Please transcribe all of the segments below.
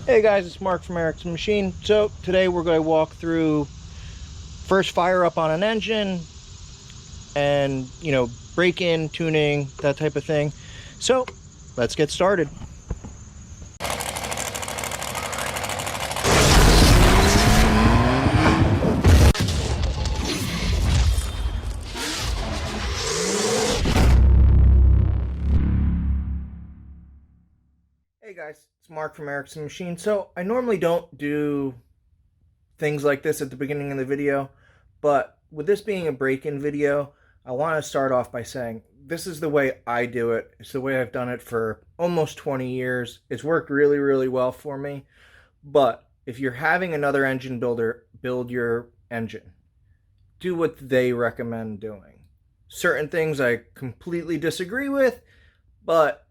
Hey guys, it's Mark from Eric's Machine. So today we're going to walk through first fire up on an engine and, break-in, tuning, that type of thing. So let's get started. Hey guys, it's Mark from Eric's Machine. So I normally don't do things like this at the beginning of the video, but with this being a break-in video, I want to start off by saying this is the way I do it. It's the way I've done it for almost 20 years. It's worked really, really well for me. But if you're having another engine builder build your engine, do what they recommend doing. Certain things I completely disagree with, but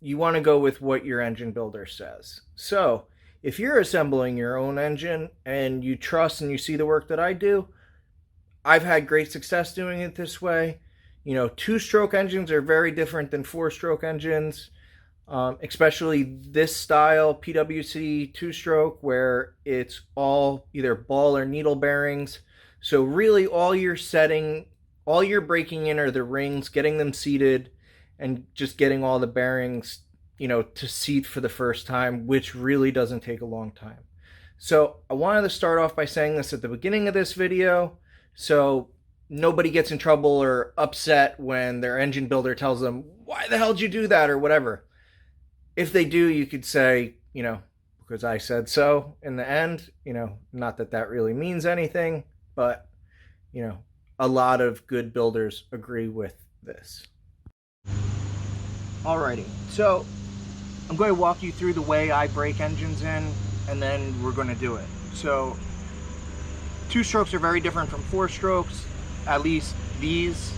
you want to go with what your engine builder says. So if you're assembling your own engine and you trust and you see the work that I do, I've had great success doing it this way. Two-stroke engines are very different than four-stroke engines, especially this style PWC two-stroke where it's all either ball or needle bearings. So really all you're breaking in are the rings, getting them seated, and just getting all the bearings, to seat for the first time, which really doesn't take a long time. So I wanted to start off by saying this at the beginning of this video, so nobody gets in trouble or upset when their engine builder tells them, why the hell did you do that, or whatever. If they do, you could say, because I said so in the end, not that that really means anything, but, a lot of good builders agree with this. Alrighty, so I'm going to walk you through the way I break engines in, and then we're going to do it. So two strokes are very different from four strokes. At least these,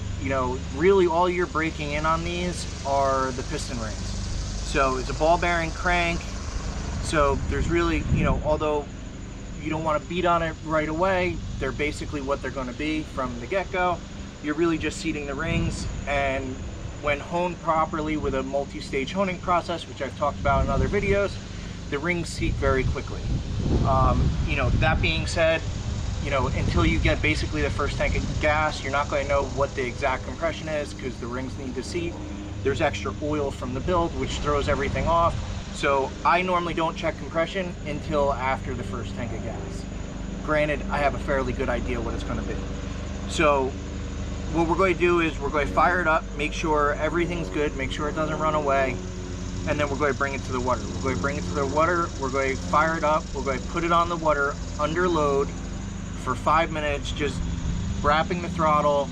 really all you're breaking in on these are the piston rings. So it's a ball bearing crank. So there's really, although you don't want to beat on it right away, they're basically what they're going to be from the get-go. You're really just seating the rings, and when honed properly with a multi-stage honing process, which I've talked about in other videos, the rings seat very quickly. That being said, until you get basically the first tank of gas, you're not going to know what the exact compression is because the rings need to seat. There's extra oil from the build, which throws everything off. So I normally don't check compression until after the first tank of gas. Granted, I have a fairly good idea what it's going to be. So what we're going to do is we're going to fire it up, make sure everything's good, make sure it doesn't run away, and then we're going to bring it to the water. We're going to bring it to the water, we're going to fire it up, we're going to put it on the water under load for 5 minutes, just wrapping the throttle,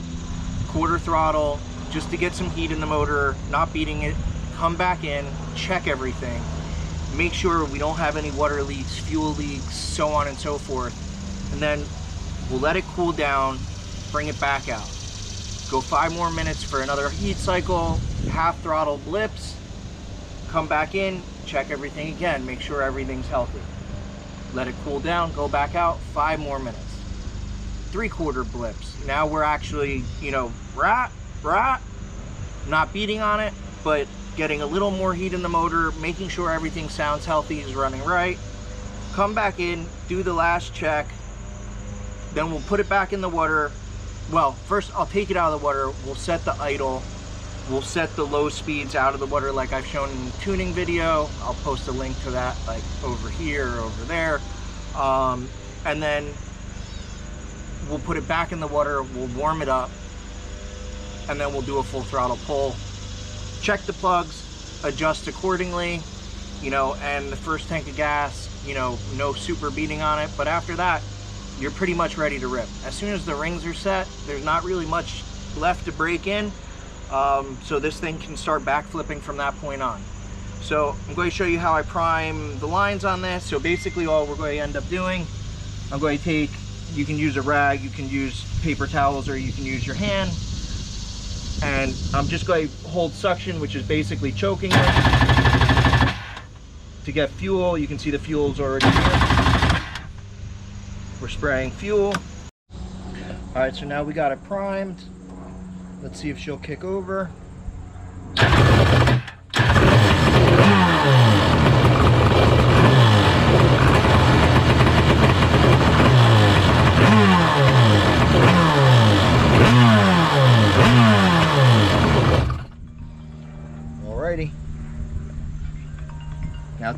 quarter throttle, just to get some heat in the motor, not beating it, come back in, check everything, make sure we don't have any water leaks, fuel leaks, so on and so forth, and then we'll let it cool down, bring it back out. Go 5 more minutes for another heat cycle, half throttle blips, come back in, check everything again, make sure everything's healthy. Let it cool down, go back out, 5 more minutes. 3/4 blips. Now we're actually, not beating on it, but getting a little more heat in the motor, making sure everything sounds healthy, is running right. Come back in, do the last check, then we'll put it back in the water. Well, first I'll take it out of the water, we'll set the idle, we'll set the low speeds out of the water like I've shown in the tuning video. I'll post a link to that like over here or over there. And then we'll put it back in the water, we'll warm it up, and then we'll do a full throttle pull. Check the plugs, adjust accordingly, and the first tank of gas, no super beating on it, but after that, you're pretty much ready to rip. As soon as the rings are set, there's not really much left to break in, so this thing can start backflipping from that point on. So I'm going to show you how I prime the lines on this. So basically all we're going to end up doing, I'm going to take, you can use a rag, you can use paper towels, or you can use your hand, and I'm just going to hold suction, which is basically choking it to get fuel. You can see the fuel's already here. We're spraying fuel. All right, so now we got it primed. Let's see if she'll kick over.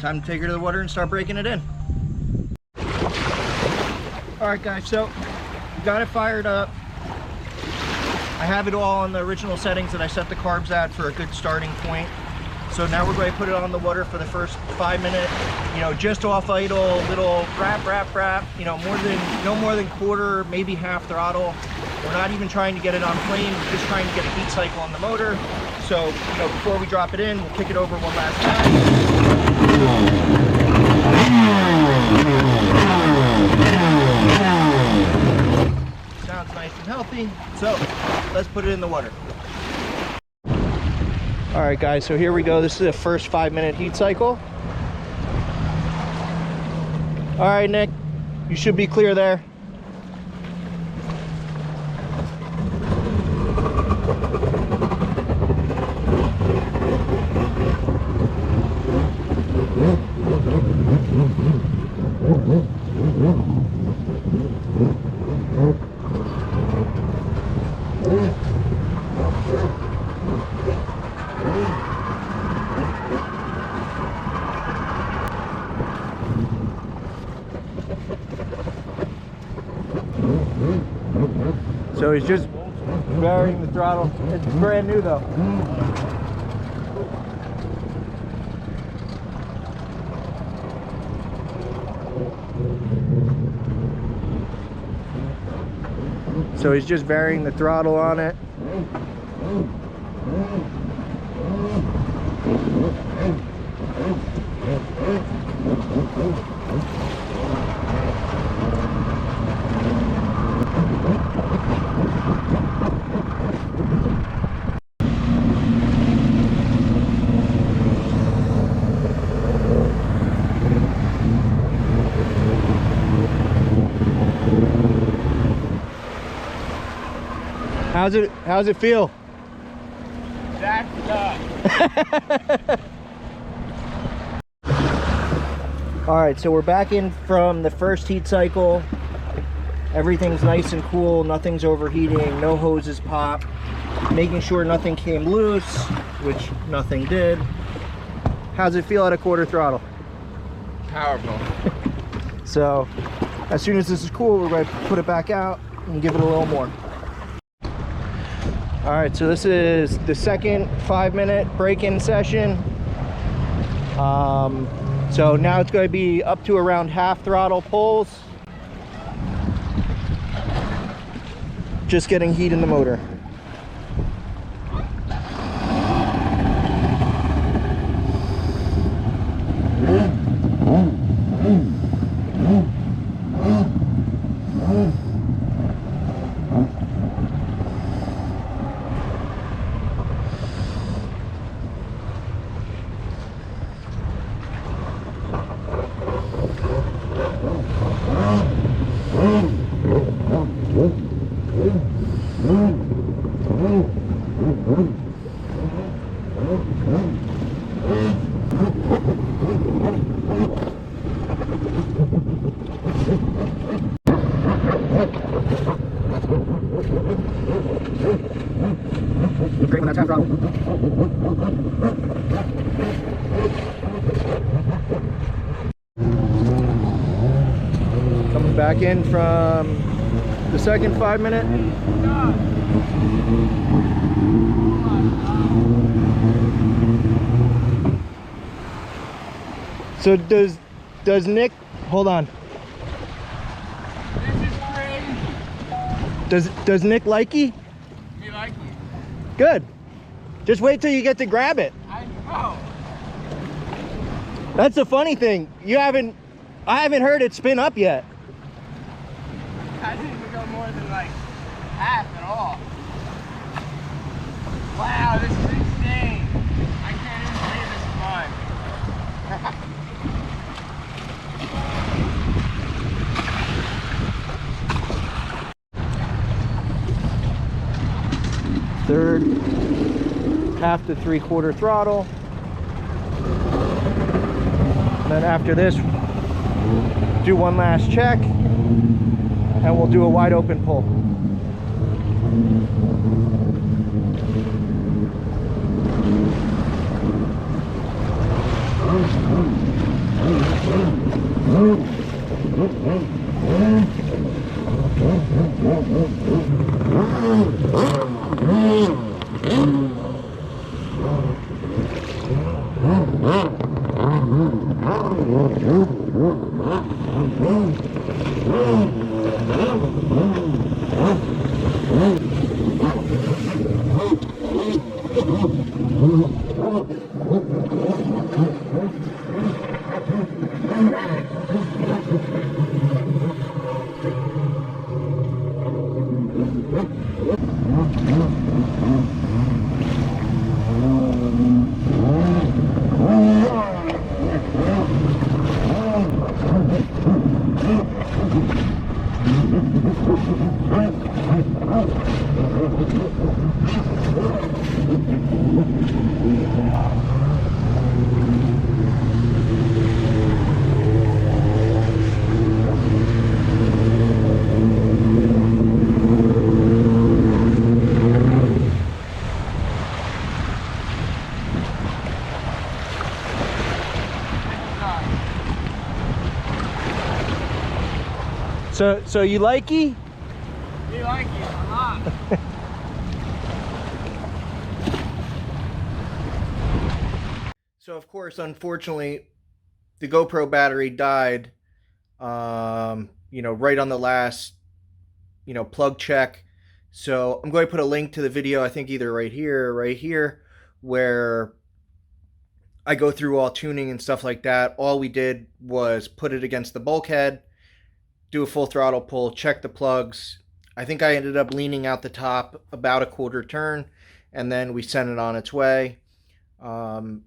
time to take her to the water and start breaking it in. All right guys, so got it fired up. I have it all on the original settings that I set the carbs at for a good starting point. So now we're going to put it on the water for the first 5 minutes, you know, just off idle, little rap, you know, no more than quarter, maybe half throttle. We're not even trying to get it on flame, we're just trying to get a heat cycle on the motor. So, you know, before we drop it in, we'll kick it over one last time. Sounds nice and healthy. So, let's put it in the water. All right guys, so here we go. This is the first 5-minute heat cycle. All right, Nick, you should be clear there. So he's just varying the throttle. It's brand new though. So he's just varying the throttle on it. How's it feel? That's tough. All right, so we're back in from the first heat cycle. Everything's nice and cool, nothing's overheating, no hoses pop. Making sure nothing came loose, which nothing did. How's it feel at a quarter throttle? Powerful. So, as soon as this is cool, we're going to put it back out and give it a little more. All right, so this is the second 5-minute break-in session. So now it's going to be up to around half throttle pulls. Just getting heat in the motor. Great when that's half throttle. Coming back in from the second 5-minute. So does Nick, hold on. This is great. Does Nick like you? Me like you. Good. Just wait till you get to grab it. I know. That's the funny thing. I haven't heard it spin up yet. I didn't even go more than like half at all. Wow, this is insane. I can't even believe this is mine. Third, half to 3/4 throttle. And then after this, do one last check, and we'll do a wide open pull. So you likey? You like it a lot. So of course, unfortunately, the GoPro battery died, right on the last, plug check. So I'm going to put a link to the video, I think either right here or right here, where I go through all tuning and stuff like that. All we did was put it against the bulkhead, do a full throttle pull, check the plugs. I think I ended up leaning out the top about a quarter turn, and then we sent it on its way. One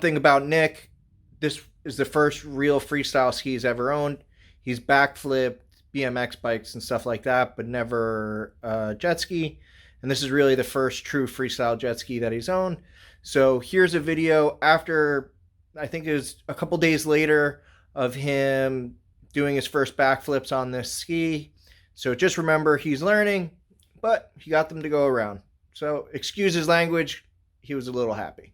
thing about Nick, this is the first real freestyle ski he's ever owned. He's backflipped BMX bikes and stuff like that, but never jet ski. And this is really the first true freestyle jet ski that he's owned. So here's a video after, I think it was a couple days later, of him doing his first backflips on this ski. So just remember, he's learning, but he got them to go around. So excuse his language, he was a little happy.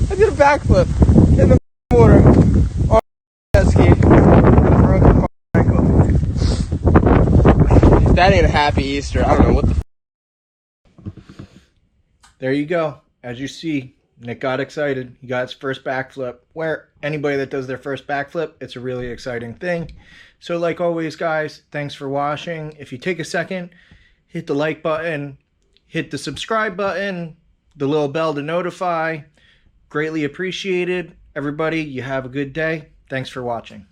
I did a backflip in the water on a jet ski. Broke my ankle. That ain't a happy Easter. I don't know what the. There you go. As you see, Nick got excited. He got his first backflip. Where anybody that does their first backflip, it's a really exciting thing. So like always, guys, thanks for watching. If you take a second, hit the like button, hit the subscribe button, the little bell to notify. Greatly appreciated. Everybody, you have a good day. Thanks for watching.